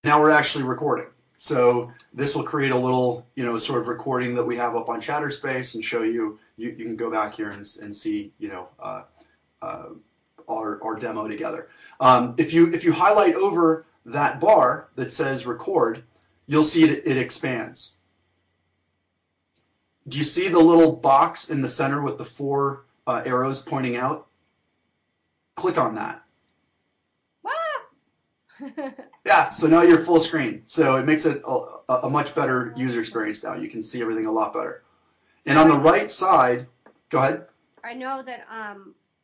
now we're actually recording. So this will create a little, sort of recording that we have up on Chattrspace and show you. You can go back here and see, our demo together. If you highlight over that bar that says record, you'll see it expands. Do you see the little box in the center with the 4 arrows pointing out? Click on that. Yeah, so now you're full screen. So it makes it a much better user experience now. You can see everything a lot better. And on the right side, go ahead. I know that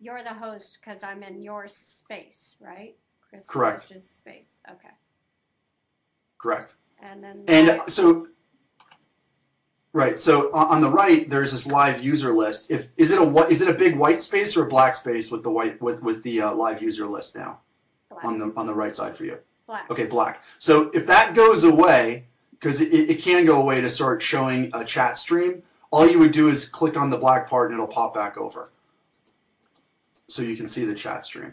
you're the host because I'm in your space, right? Chris Correct. Host's space. Okay. Correct. And then right. So on the right, there's this live user list. Is it a big white space or a black space with the live user list now? Black. On the right side for you. Black. Okay, black. So if that goes away, because it can go away to start showing a chat stream, all you would do is click on the black part and it'll pop back over. So you can see the chat stream.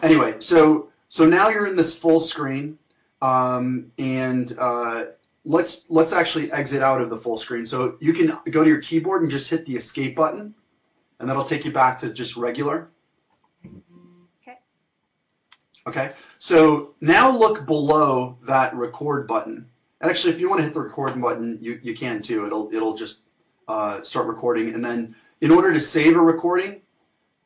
Anyway, so now you're in this full screen, and let's actually exit out of the full screen. So you can go to your keyboard and just hit the escape button, and that'll take you back to just regular. Okay, so now look below that record button. And actually, if you want to hit the record button, you can too. It'll just start recording. And then in order to save a recording,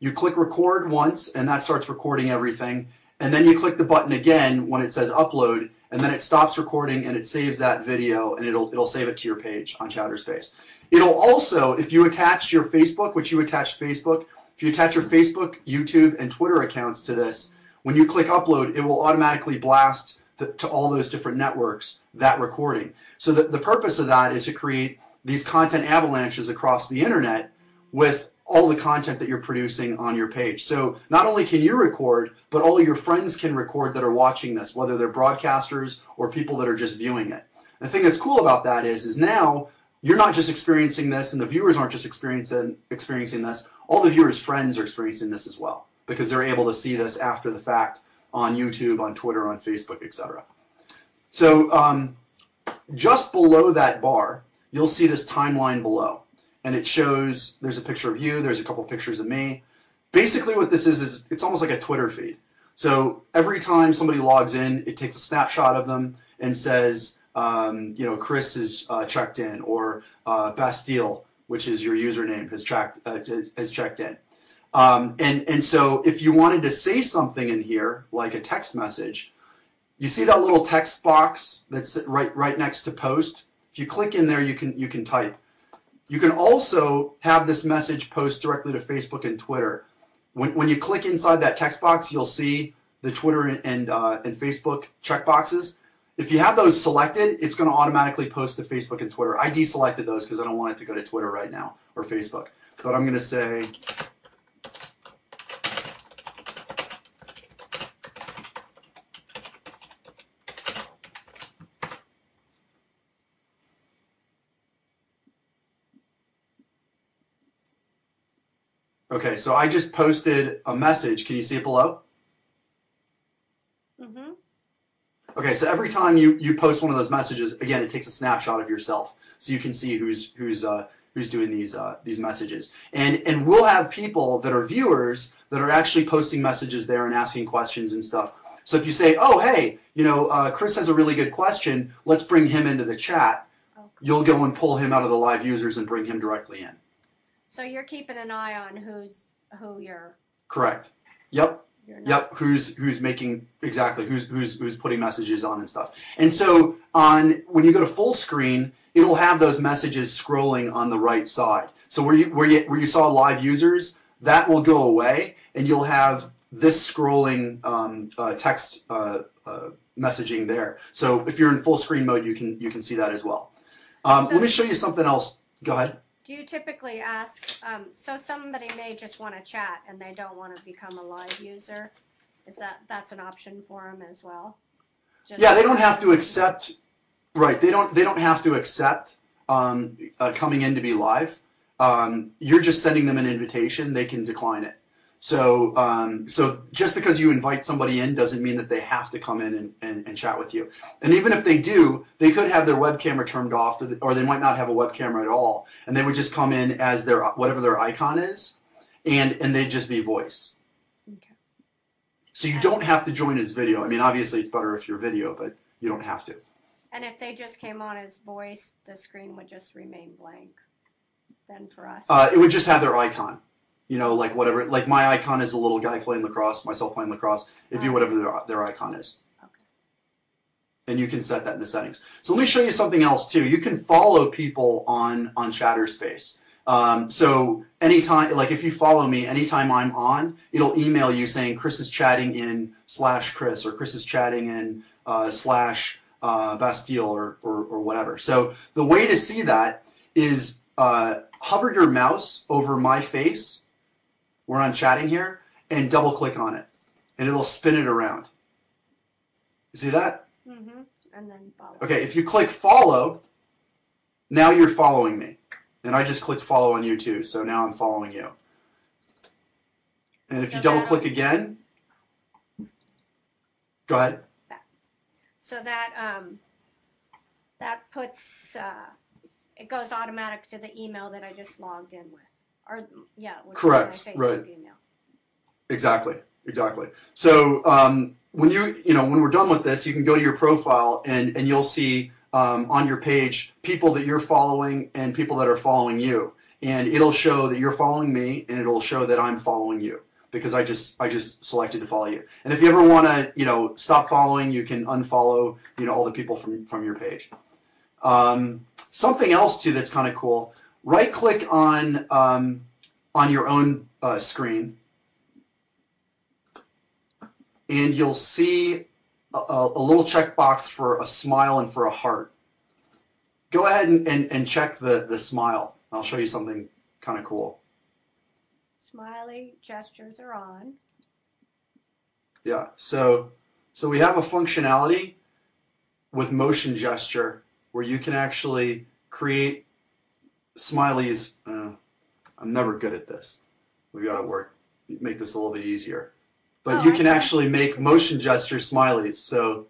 you click record once, and that starts recording everything. And then you click the button again when it says upload, and then it stops recording and it saves that video, and it'll save it to your page on Chattrspace. It'll also, if you attach your Facebook, which you attached Facebook, if you attach your Facebook, YouTube, and Twitter accounts to this, when you click upload, it will automatically blast to all those different networks that recording. So the purpose of that is to create these content avalanches across the internet with all the content that you're producing on your page. So not only can you record, but all your friends can record that are watching this, whether they're broadcasters or people that are just viewing it. The thing that's cool about that is now you're not just experiencing this, and the viewers aren't just experiencing this. All the viewers' friends are experiencing this as well, because they're able to see this after the fact on YouTube, on Twitter, on Facebook, etc. So just below that bar, you'll see this timeline below. And it shows, there's a picture of you, there's a couple pictures of me. Basically what this is it's almost like a Twitter feed. So every time somebody logs in, it takes a snapshot of them and says, Chris is checked in, or Bastille, which is your username, has checked in. And so if you wanted to say something in here, like a text message, you see that little text box that's right next to post? If you click in there, you can type. You can also have this message post directly to Facebook and Twitter. When you click inside that text box, you'll see the Twitter and Facebook checkboxes. If you have those selected, it's going to automatically post to Facebook and Twitter. I deselected those because I don't want it to go to Twitter right now, or Facebook. But I'm going to say... Okay, so I just posted a message. Can you see it below? Mm-hmm. Okay, so every time you post one of those messages, again, it takes a snapshot of yourself, so you can see who's doing these messages. And we'll have people that are viewers that are actually posting messages there and asking questions and stuff. So if you say, oh, hey, Chris has a really good question, let's bring him into the chat, okay, you'll go and pull him out of the live users and bring him directly in. So you're keeping an eye on who you're... Correct. Yep. Yep. Who's making, exactly, who's putting messages on and stuff. And so when you go to full screen, it'll have those messages scrolling on the right side. So where you saw live users, that will go away, and you'll have this scrolling text messaging there. So if you're in full screen mode, you can see that as well. Let me show you something else. Go ahead. Do you typically ask, so somebody may just want to chat and they don't want to become a live user? That's an option for them as well? Yeah, they don't have to accept, right, they don't have to accept coming in to be live. You're just sending them an invitation, they can decline it. So just because you invite somebody in doesn't mean that they have to come in and chat with you. And even if they do, they could have their web camera turned off, or they might not have a web camera at all, and they would just come in as their whatever their icon is, and they'd just be voice. Okay. So you don't have to join as video. I mean, obviously it's better if you're video, but you don't have to. And if they just came on as voice, the screen would just remain blank then for us? It would just have their icon. You know, like whatever, like my icon is a little guy playing lacrosse, myself playing lacrosse. It'd be whatever their icon is. Okay. And you can set that in the settings. So let me show you something else too. You can follow people on Chattrspace. So anytime, like if you follow me, anytime I'm on, it'll email you saying Chris is chatting in /Chris, or Chris is chatting in /Bastille or whatever. So the way to see that is hover your mouse over my face where I'm chatting here and double click on it, and it'll spin it around. You see that? Mm-hmm. And then follow. Okay, if you click follow, now you're following me. And I just clicked follow on you too, so now I'm following you. And if you double click again, go ahead. So that that puts it goes automatic to the email that I just logged in with, or yeah, which correct, is my Facebook right? Email. Exactly. So when we're done with this, you can go to your profile and you'll see on your page people that you're following and people that are following you, and it'll show that you're following me, and it'll show that I'm following you because I just selected to follow you. And if you ever want to stop following, you can unfollow all the people from your page. Something else too that's kind of cool. Right click on your own screen, and you'll see a little checkbox for a smile and for a heart. Go ahead and check the smile. I'll show you something kind of cool. Smiley gestures are on. Yeah, so we have a functionality with motion gesture where you can actually create smileys. I'm never good at this. We got to make this a little bit easier. But you can actually make motion gesture smileys. So,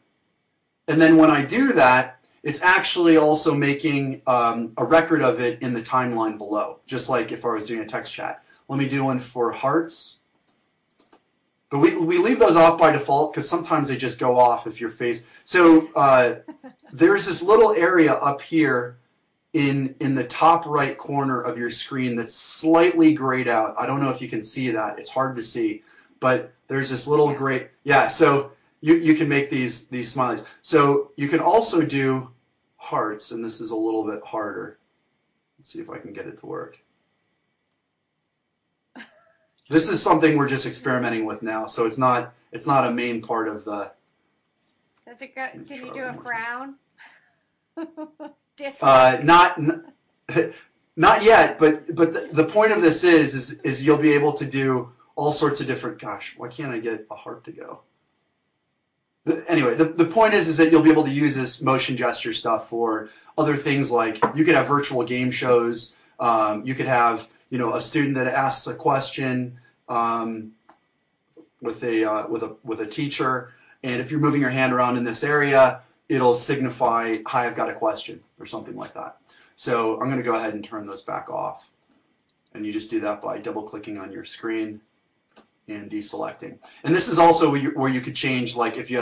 and then when I do that, it's actually also making a record of it in the timeline below, just like if I was doing a text chat. Let me do one for hearts. But we leave those off by default because sometimes they just go off if your face. So there's this little area up here in the top right corner of your screen that's slightly grayed out. I don't know if you can see that. It's hard to see. But there's this little gray, so you can make these smileys. So you can also do hearts, and this is a little bit harder. Let's see if I can get it to work. This is something we're just experimenting with now, so it's not a main part of the. Does it go? Can you do a frown? Not yet, but the point of this is you'll be able to do all sorts of different. Gosh, why can't I get a heart to go? Anyway, the point is that you'll be able to use this motion gesture stuff for other things, like you could have virtual game shows. You could have a student that asks a question with a teacher, and if you're moving your hand around in this area, it'll signify, "Hi, I've got a question," or something like that. So I'm going to go ahead and turn those back off, and you just do that by double-clicking on your screen and deselecting. And this is also where you could change, like if you had